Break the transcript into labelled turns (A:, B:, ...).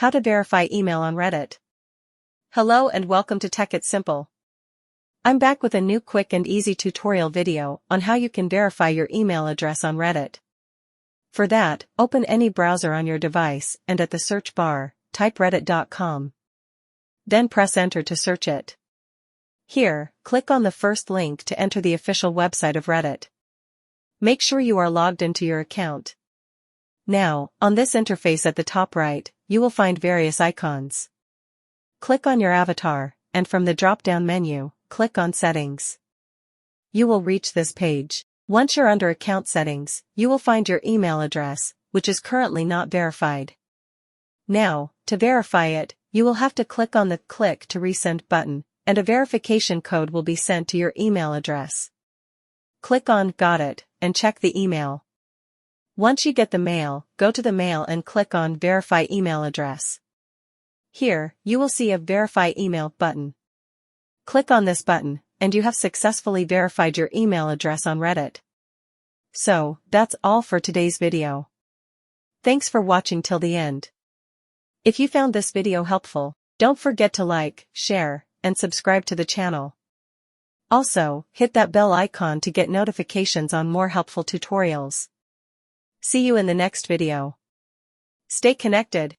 A: How to verify email on Reddit. Hello and welcome to Tech It's Simple. I'm back with a new quick and easy tutorial video on how you can verify your email address on Reddit. For that, open any browser on your device and at the search bar, type reddit.com. Then press enter to search it. Here, click on the first link to enter the official website of Reddit. Make sure you are logged into your account. Now, on this interface at the top right, you will find various icons. Click on your avatar, and from the drop-down menu, click on Settings. You will reach this page. Once you're under Account Settings, you will find your email address, which is currently not verified. Now, to verify it, you will have to click on the Click to Resend button, and a verification code will be sent to your email address. Click on Got It, and check the email. Once you get the mail, go to the mail and click on Verify Email Address. Here, you will see a Verify Email button. Click on this button, and you have successfully verified your email address on Reddit. So, that's all for today's video. Thanks for watching till the end. If you found this video helpful, don't forget to like, share, and subscribe to the channel. Also, hit that bell icon to get notifications on more helpful tutorials. See you in the next video. Stay connected.